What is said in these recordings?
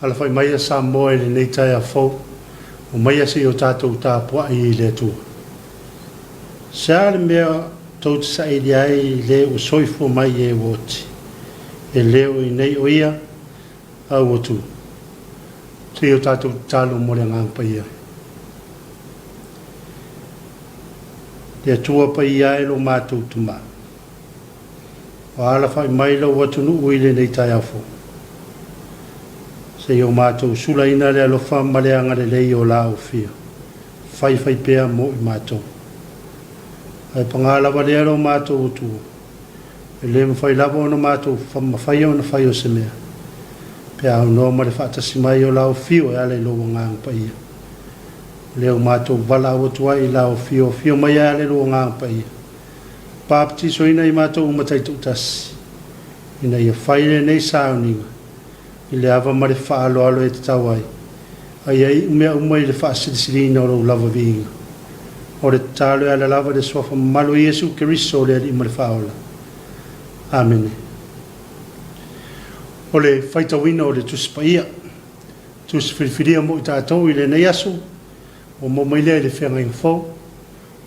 ala fai mai Samoa le nei Taeao o mai se o tātou Tapua'iga le tua. Sa le mea tau te sa ili ai le o soifo mai e woti. E leo I nei o ia au o tu. Te o tātou talo mo le ngangpa ia. Le tua pa ia e lo mātou tuma. O ala fai mai lo watu nu ui le nei Taeao. Se o mātou sula ina le alofa maleanga le lei o la o fia. Fai pea mo I mātou. Ai pangala wale alo mātou o tu. E le mawhai lava o na mātou mawhai o na whai o se mea. Pea au no ma le whaatasi mai o la o fio e ale lo ngang pa ia. leo mātou wala o tua I lao fio mai ale ro ngā pa ia. Pāptiso ina I mātou umatai tūtasi. Ina ia whaile nei sāuninga. I le awa mare wha alo e te tawai. Ai ai umea umai le wha sirisirina o rau lava vinga. O le tālo e ala lava le sofa malo Iesu Keriso le ali mare wha ola. Amen. O le whaitawina o le tuspaia. Tuswhiriwhiria mo I tātou I le nei asu. O mo mai le whenga inga fau.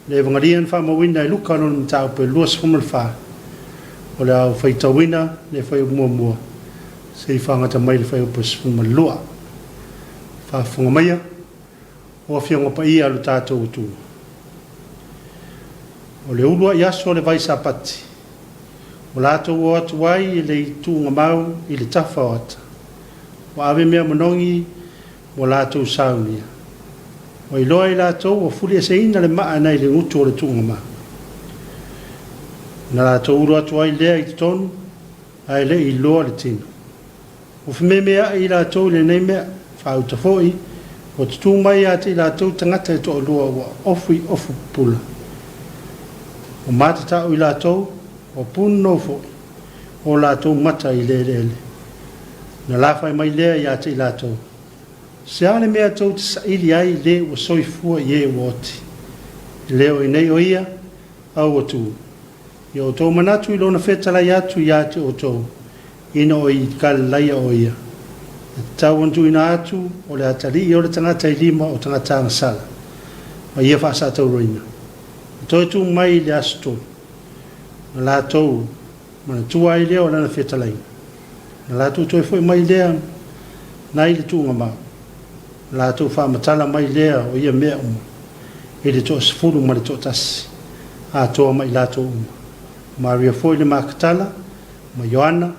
Le wangarian wha mawina I luka no ni tāu pe luas fumal wha. O le au whaitawina le whai mua mua. Se I whangata mai le whai upus fumal lua. Wha whunga maia. O a whionga pa ia alu tātou utu. O le ulua I aso le vai sapati. O lātou o atu wai I le tūnga mau I le tafa o ata. O ave mea manongi o lātou saunia. O I loa I lātou o fuli se ina le maa nei le ngutu o le tūnga mau. Na lātou uru atu wai lea I te tonu, ai le I loa le tino. O whime mea I lātou le nei mea, whauta foi, o te tū mai ate I lātou tangata e to o lua o ofu pula. O mātatau I lātou, o puno foi, o lātou mata I le. Na lawhai mai lea I ate I lātou. Se ale mea tau te saili ai le o soifua I e woti. Leo I nei o ia, au o tū. I o tō manatu I lona whetalai atu I ate o tō. Ina o I kalalaia o ia. Tau antu ina atu o le atari I o le tangata I lima o tangata angasala. Ma ia whaasa tau roina. Tō e tū mai le asto. Na la tau, mana tua I leo lana whetalai. Na la tū tō e fwoi mai lea, na I le tūnga mau. La tau whamatala mai lea o ia mea uma. E le tō sifuru ma le tō tasi. A tō mai la tō uma. Maria foi le makatala, ma Ioana,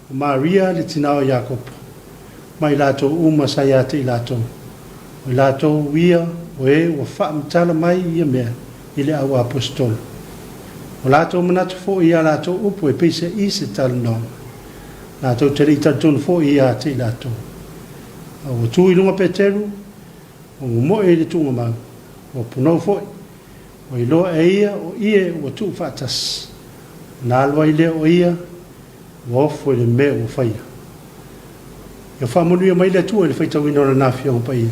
Maria le tinao Jakopo. Mai la tō uma sa ia te I la tō. O la tō wia o e o whamatala mai ia mea. I le au apostolo. O la tō manatu fo ia la tō upo e peise I se talanonga. La tō tere I talatonu fo ia te I la tō. O tū I lunga peteru, o mo e le tūnga mau, o punau foi, o I loa e ia o ie o tū whatas. Nā loa I lea o ia, o ofo le mea o whaia. Ia whamonuia mai le tū e le whaitawina o na whionga pa ia.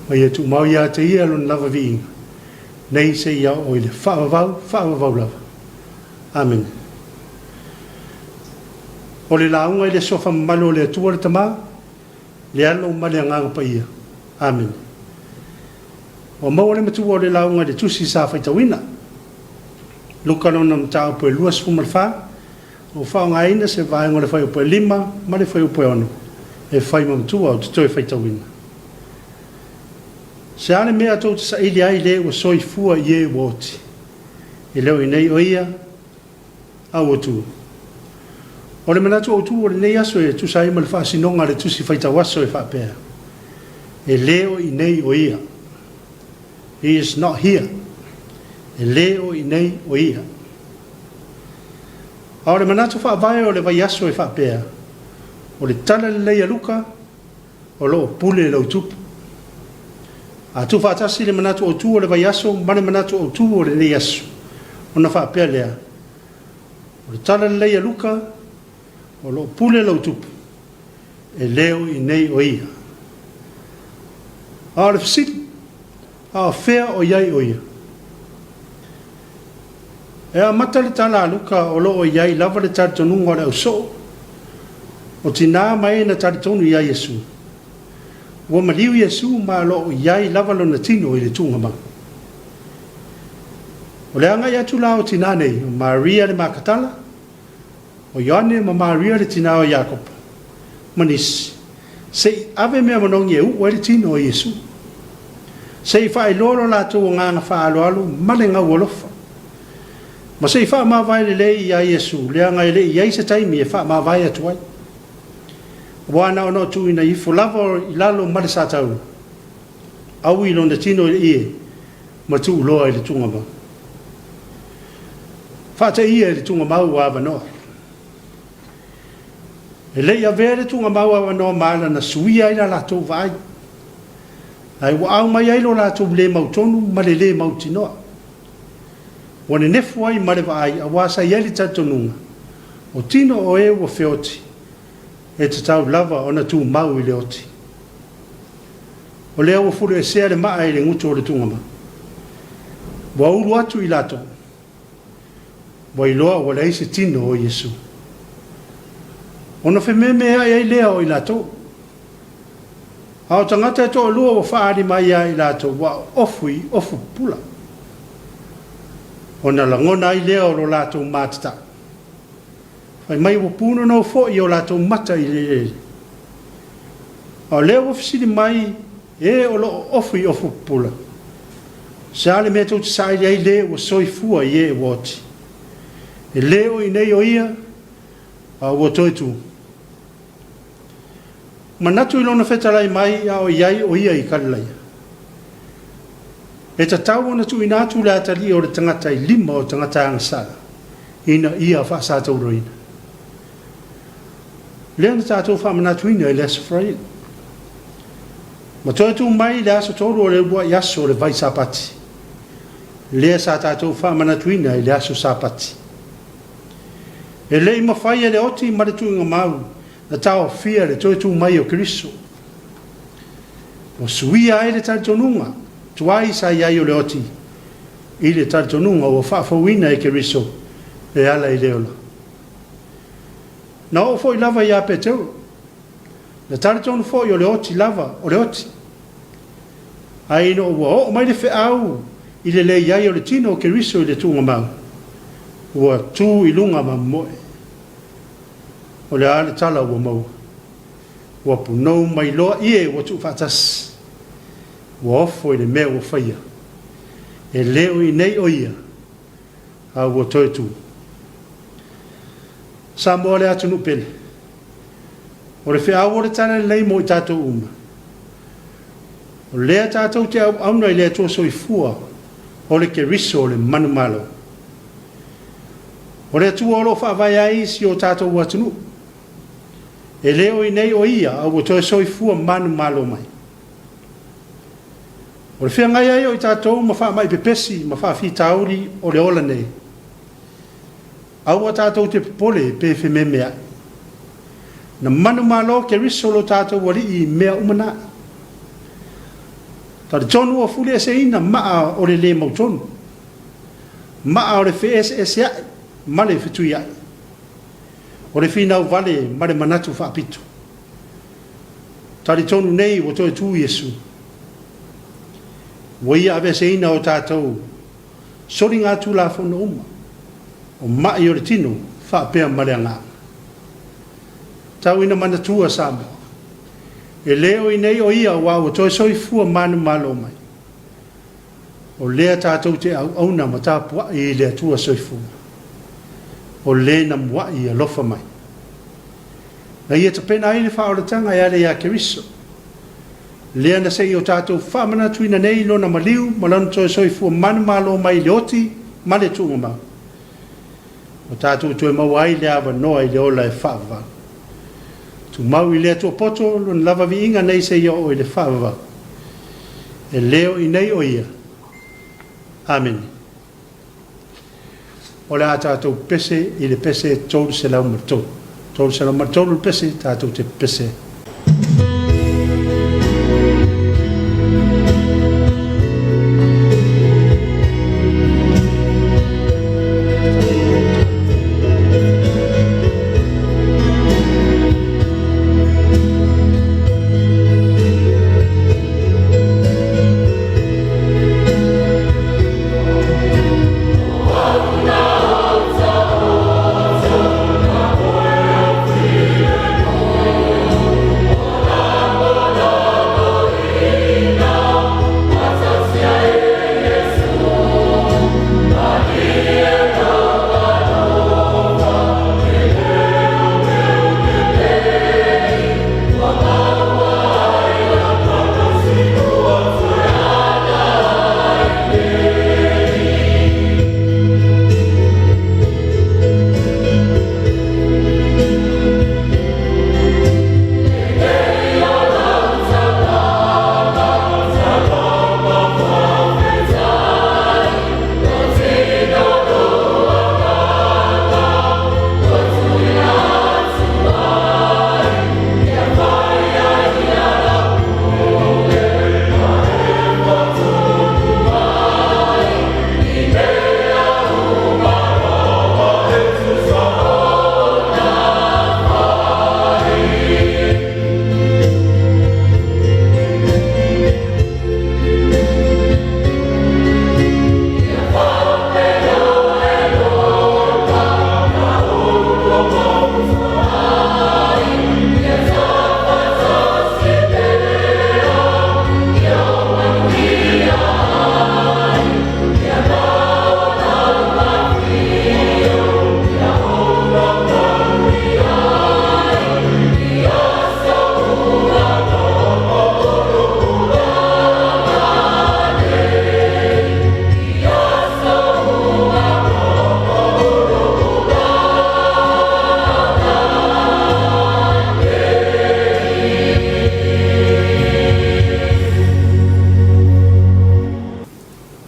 Ma ia tū mau ia te ia lona lava vi inga. Nei se ia o I le whaavavau lava. Amen. O le launga I le sofa malo le atua le tamaa, le alo male nganga pa ia. Amen. O mau le matua o le launga le tusi sa whaitawina. Luka no nam tau po e luas fumalwha, o whaonga ina se vaenga le whai upo e lima, ma le whai upo e ono, e whai mamtua o te toi whaitawina. Se ale mea tau te sa ili ai le o soi fua I e woti. E leo I nei o ia, au o tu. O le manatu o tu o le nei aso e tu sa ima le whaasinonga le tusi whaitawaso e whaapea. E leo I nei o ia. He is not here. E leo I nei o ia. A o le manatu whaavae o le vai aso e whaapea. O le tala le leia luka, o lo pule lau tupu. A tu whaatasi le manatu o tu o le vai aso, mane manatu o tu o le nei aso. O na whaapea lea. O le tala le leia luka, o lo pule lau tupu. E leo I nei o ia. A o le fisili, a o whea o iai o ia. E a mata le tala luka o lo o iai lava le taritonunga o le au so. O tina mai na taritonu iai Yesu. Ua maliu Yesu ma lo o iai lava lo na tino I le tunga ma. O le anga ia tula o tina nei, Maria le makatala, o Ioane ma Maria le tina o Jakopo. Manisi, se ave mea manongi e u o le tino o Yesu. Se I whae lolo la tō nganga wha alo alu, male ngau alofa. Ma se I wha maa vai le lei I a Yesu, le anga I lei I aise taimi e wha maa vai atu ai. Wana o no tu ina I fulava I lalo male sa tau. Au I lona tino I ie, ma tu uloa I le tunga ma. Whata ia I le tunga mau wa wanoa. E lei a vere tunga mau wa wanoa maala na suia I la lato vai. ai wa au mai ai lo la tu le mau tonu ma le mau tino wone nefu ai ma le vai a wasa yeli tatonunga o tino o e wo feoti e te tau lava ona tu mau i le oti o lea wo furu e sea le maa i le ngutu o le tunga ma wa uru atu i lato wa i loa wa leise tino o Yesu ona fe meme ai lea o i lato ao tangata to o lua wa whaari mai ai lato wa ofu pula ona langona ai lea o lo lato matata ai mai wo puno no fo i o lato mata i le o lea wo fisili mai e o lo ofu pula sa le meto sa ai le wo soifua i e woti e leo i nei o ia a wo toitu manatu i lona fetalai mai a o iai o ia i kalai e ta tau ona tu ina tu la tali o le tangata i lima o tangata angasala ina ia fa sa tau roina leana tatou fa manatu ina i lesa frai ma toitu mai le aso tolu o le bua i aso o le vai sapati lea sa tatou fa manatu ina i le aso sapati e le ima fai e le oti ma le tuinga mau na tau fia le toitu mai o Kristo o suia ai le talitonunga tuai sa iai o le oti i le talitonunga o whaafawina e Kristo e ala i leola na o foi lava ia peteu na talitonu foi o le oti lava o le oti ai no o mai le feau i le iai o le tino o Kristo i le tunga mau ua tu i lunga ma moe o le ale tala ua mau ua punou mai loa ie ua tu fatas ua ofo i le mea ua whaia e leo i nei o ia a ua toe tu Samoa le atu nupele o le feau o le tala lei mo i tatou uma o lea tatou te auna i lea tua soifua o le Keriso o le manu malo o le tua o lo whaavai ai si o tatou watunu e leo i nei o ia a ua toe soifua manu malo mai o le whiangai ai o i tatou ma wha mai pepesi ma wha whitauri o le ola nei aua tatou te pole pe whememea na manu malo Keriso lo tatou wali i mea umana tari tonu o fule se ina maa o le mautonu maa o le FSS ya ma le fitu ya o le finau vale ma le manatu whaapitu tari tonu nei o toi tu Yesu Wai ave se ina o tātou sori ngā tūla whona uma o mai o le tino whaapea mareanga tau ina mana tua Samoa e leo i nei o ia wau toi soi fua manu malo mai o lea tātou te au na ma Tapua'iga i lea tua soi fua o le na mua i a lofa mai na ia te pena i le whaoratanga i ale ia Keriso lea na se i o tātou whamana tuina nei lo na maliu malanu toi soi fua manu malo mai le oti ma le tunga mau o tātou tue mau ai le awa noa i le ola e whaava tu mau i lea tua poto lo na lava vi inga nei se i o i le whaava e leo i nei o ia Amen. O le a tātou pese i le pese tolu se lau martolu. Tolu se lau martolu le pese tātou te pese. Oh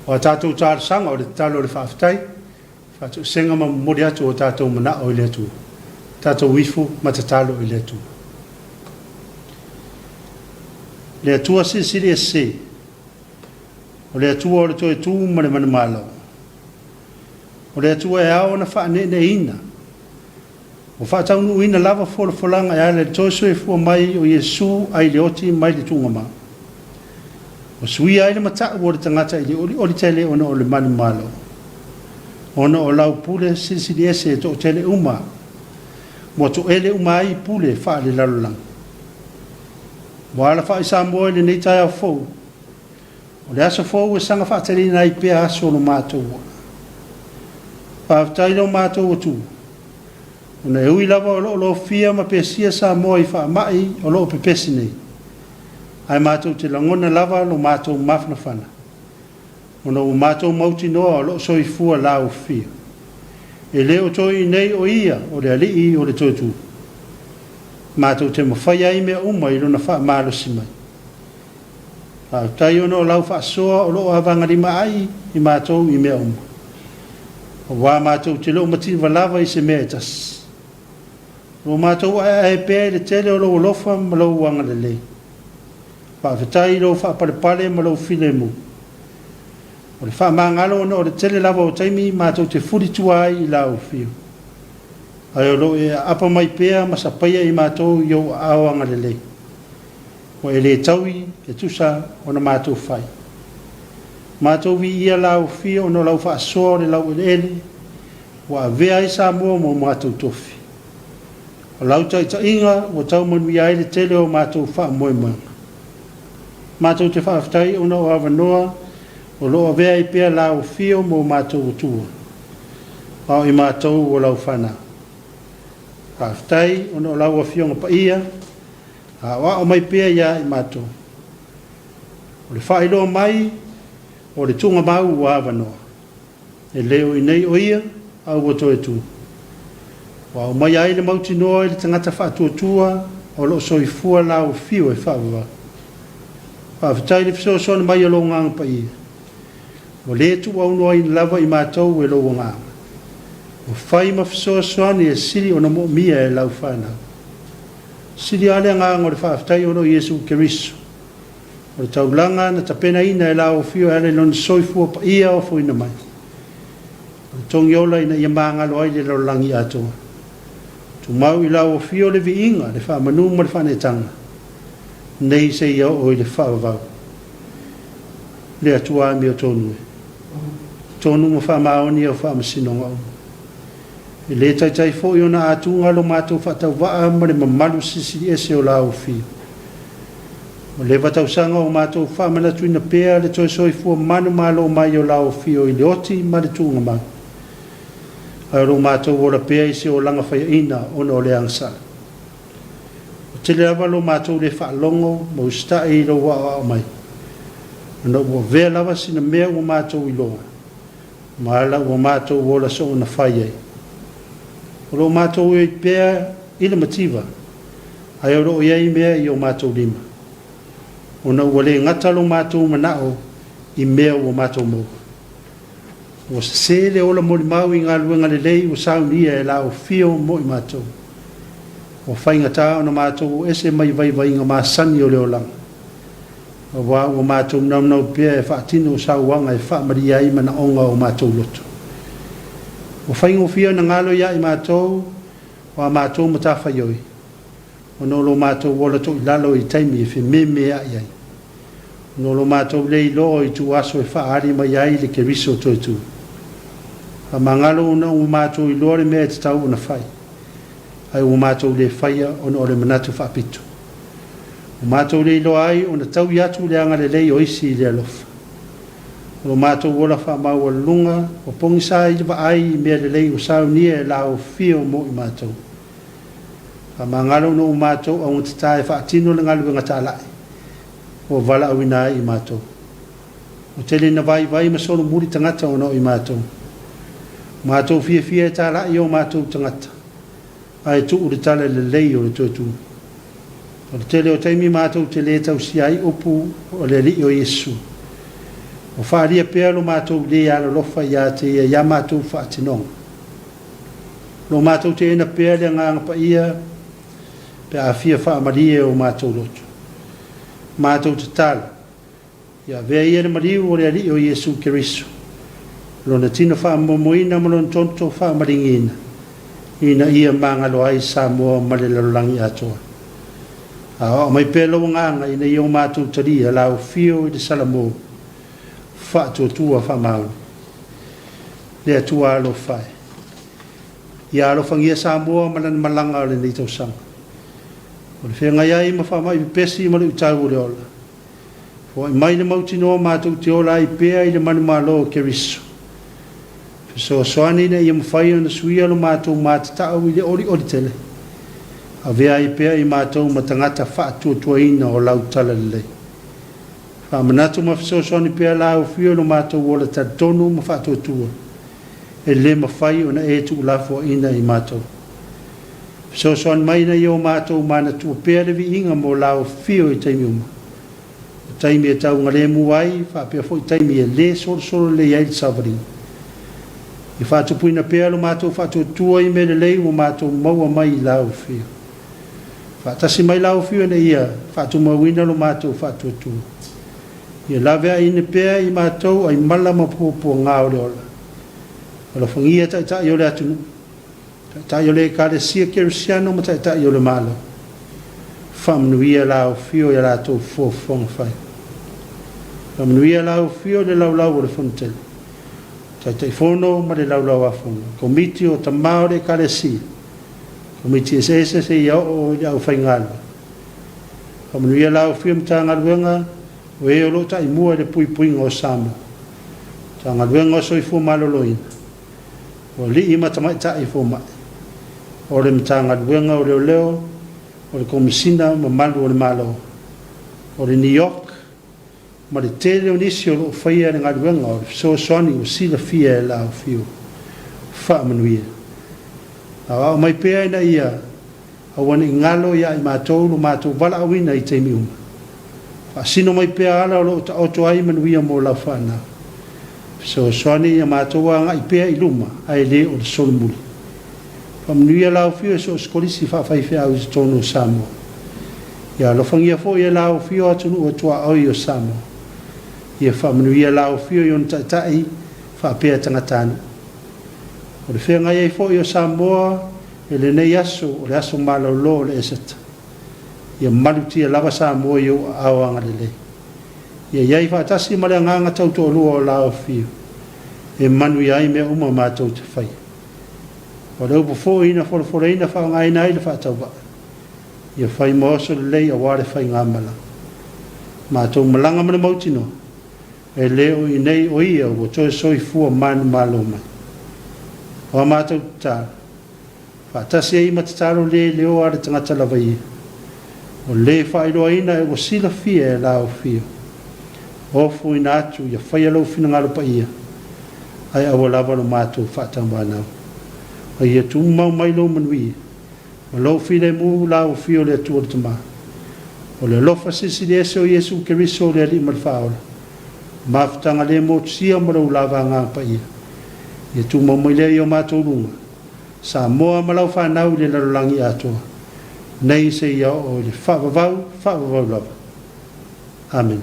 O tātou tārsanga o le talo le whaaftai, whātou senga ma mori atu o tātou mana o le atu, tātou wifu matatalo i le atu. Le atua siri e se, o le atua o le toe tū ma le mana mālau. O le atua e ao na whaane ne ina, o whaatau nu ina lava fola folanga e ale toe soe fua mai o Yesu ai le oti mai le tunga ma. O sui ai le mata o le tangata i le oli tele ona o le mani malo. Ona o lau pule siri ese to tele uma. Mo to ele uma ai pule wha le lalolang. Mo ala wha i Samoa le nei Taeao fou. O le asa fou e sanga wha tele nai pia aso no mātou. Wha lo mātou o tū. Ona e ui lava o lo fia ma pesia Samoa i wha mai o lo pepesi nei. Ai mātou te langona lava lo mātou mafna whana. Ona o mātou mauti noa o lo soi fua lau fia. E leo toi nei o ia o le alii o le toitu. Mātou te mawhai ai mea uma i lona wha mālo si mai. Tai ono o lau wha soa o lo avangarima ai i mātou i mea uma. O wā mātou te lo mativa lava i se mea tas. Lo mātou ai pēr le tele o lo lofa ma lo wanga le lei. Whaafetai lo whaapare ma lo file mu. O le whaamangalo o le tele lava o taimi mātou te furitua ai i lau fio. Ai o lo e apa mai pēa ma sapaia i mātou i au awanga le lei. O e le taui e tusa o na mātou whai. Mātou vi ia lau fio o no lau whaasoa le lau ele. O a vea i Samoa mo mātou tofi. O lau tai ta inga o tau manui ai le tele o mātou wha moe moe. Mātou te whaaftai ona o awanoa o loa vea i pia lau fio mo mātou o tua. Au i mātou o lau whana. Whaaftai ona o lau a fionga pa ia, a wa o mai pia ia i mātou. O le whailoa mai o le tunga mau o awanoa. E leo i nei o ia au o toe tu. Wa o mai ai le mauti noa i le tangata whaatua tua o lo soifua lau fio e whaavawa. Whaafitai le fisoasona mai o lo nganga pa ia. O le tu au noa i lava i mātou e lo nganga. O whai ma fisoasona e siri o na mo mia e lau whanau. Siri ale nganga o le whaafitai o no Yesu Keriso. O le taulanga na tapena ina e lau fio e ale lona soifua pa ia o fuina mai. O le tongi ola ina ia maangalo ai le laulangi atoa. Tu mau i lau fio le vi inga le whaamanu mo le whanetanga. Nei se ia o i le whaavau. Le atua mi o tonu e. Tonu mo whaamaoni o whaamasinonga o. I le tai fo i ona atunga lo mātou whatau waa ma le mamalu sisi ese o lau fio. O le vatau sanga o mātou whaamanatu ina pēa le toi soifua manu malo mai o lau fio i le oti ma le tunga mai. Ai o mātou o la pēa i se o langa whaia ina ona o le angsala. Te le lava lo mātou le whaalongo mo sta i lo wa o mai. Ana ua vea lava sina mea o mātou i loa. Maala o mātou o la so na whai ai. O lo mātou e pēa i le mativa. Ai o lo iei mea i o mātou lima. Ona ua le ngata lo mātou manao i mea o mātou mou. O se le ola mori mau i ngā luenga le lei o saunia e lao fio mo i mātou. O whainga tā o na mātou ese mai vai ngā māsani o leo langa. O wā o mātou nau pia e whaatino o sauanga e whaamari ai mana onga o mātou loto. O whainga o fia na ngalo ia i mātou o a mātou matawhai oi. O nolo mātou wola to i lalo i taimi e whi me ai ai. O nolo mātou lei lo i tu aso e whaari mai ai le ke riso toi tu. A mangalo o na o mātou i lore mea te tau o na whai. Ai o mātou le whaia o na ore manatu whaapitu. O mātou le ilo ai o na tau i atu le anga le lei o isi i le alofa. O mātou wola whaamau a lunga o pongisa i lewa ai i mea le lei o saunia e lao fio mo i mātou. A mangalo no o mātou au te tae whaatino le ngalu ngata alai. O vala au ina i mātou. O tele na vai ma solo muri tangata o no i mātou. Mātou fia e tā lai o mātou tangata. Ai tu ure tala le lei o le tuatu. O le tele o taimi mātou te le tau si ai opu o le li o Yesu. O whaaria pēr lo mātou le ala lofa ia te ia mātou whaatinong. Lo mātou te ena pēr le nganga pa ia, pe a fia whaamarie o mātou lotu. Mātou te tala, ia vea ia na mariu o le ali o Yesu Keriso. Lo na tina whaamomoina malon tonto whaamaringina, ina ia mangalo ai Samoa male lalangi atoa. O mai pēlo nganga ina i o mātou taria lau fio i de salamo, whaatotua whamau. Lea tua alo whai. Ia alo whangia Samoa malan malanga o le nei tau sanga. O le whenga iai ma whamai pesi ma le utau o le ola. O i mai le mautinoa mātou te ola i pēa i le manu malo o Keriso. So soani na ia mawhai o na suia lo mātou mātatau i le ori ori tele. A vea i pēa i mātou matangata whaatua ina o lau tala lelei. Whamanatu ma whasosoani pēa lau whio lo mātou o le tatonu ma whaatotua. E le mawhai o na e tu lafo ina i mātou. Whasosoani mai na i o mātou mana tua pēa le vi inga mo lau whio i taimi uma. Taimi e tau ngale muai, whapea fo i taimi e le soro le iai le savaringa. I whaatupuina pēa lo mātou whaatotua i me le lei o mātou maua mai lau whio. Whaatasi mai lau whio na ia, whaatumawina lo mātou whaatotua. Ia lawea ine pēa i mātou ai mala mapupua ngā o le ola. Ola whangia tai o le atunu. Tai o le kare sia kerisiano ma tai o le malo. Whamanuia lau whio i rātou fōwhonga whai. Whamanuia lau whio le laulau o le whanatele. Tai whono ma le laulau a whonga. Komiti o Taeao le kare sia. Komiti e se i au le au whaingalo. Whamanuia lau whio mta ngaruenga. O e olo ta i mua le pui ngā o Samoa. Ta ngā luenga o soi fu maloloina. O li ima tamai ta i fu mai. O le mta ngā luenga o leo, o le komisina ma malu o le malo. O le New York, ma le tele o nisi o lo whaia le ngā luenga o le so soani o sila fia e lao fio. Wha manuia. A mai pēa ina ia, a wane ngalo ia i mātou lo mātou wala awina i teimi uma. Sino mai pēa ala o ta oto ai manuia mo la whana. So soani ia mātoa ngai pēa i luma, ai le o le solomuli. Whamanuia lau whio so skolisi whawhaiwhia au i tono Samoa. Ia lofangia fo ia lau whio atunu o tua oi o Samoa. Ia whamanuia lau whio i on tai whapea tangatanu. O le whenga iei fo i o Samoa, e le nei aso, o le aso malolo o le eseta. Ia malutia lava Samoa i o awanga lele. Ia iai whaatasi male nganga tauto lua o lao whio. E manu iai mea uma mātou te whai. O leo po fo ina fo ina wha ngai nai le whaatau ba. Ia whai mooso le lei a ware whai ngā mala. Mātou malanga mana mautino. E leo i nei o ia o toi soi fua manu malo mai. O mātou tāra. Whaatasi e ima tataro le leo are tangata lava ia. O le whairoa ina e o sila fia e lao fio. Ofu ina atu ia whai alau fina ngaro pa ia. Ai awa lava no mātou whaatamba nau. Ai ia tu mau mai lo manui. O lau file mu lao fio le atua le tama. O le lofa sisi le ese o Yesu Keriso le ali malfaola. Mafutanga le mo tia marau lava ngā pa ia. Ia tu mau mai le i o mātou runga. Samoa malau whanau le larolangi atua. Nei se ia o le whaavavau lava. Amen.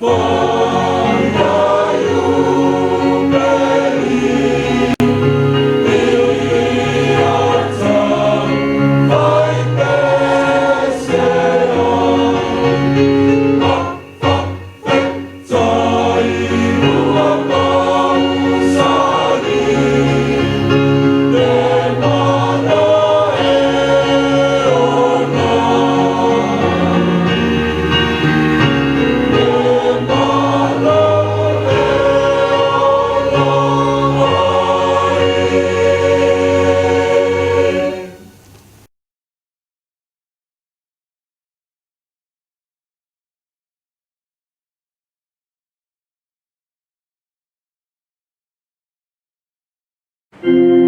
Thank you.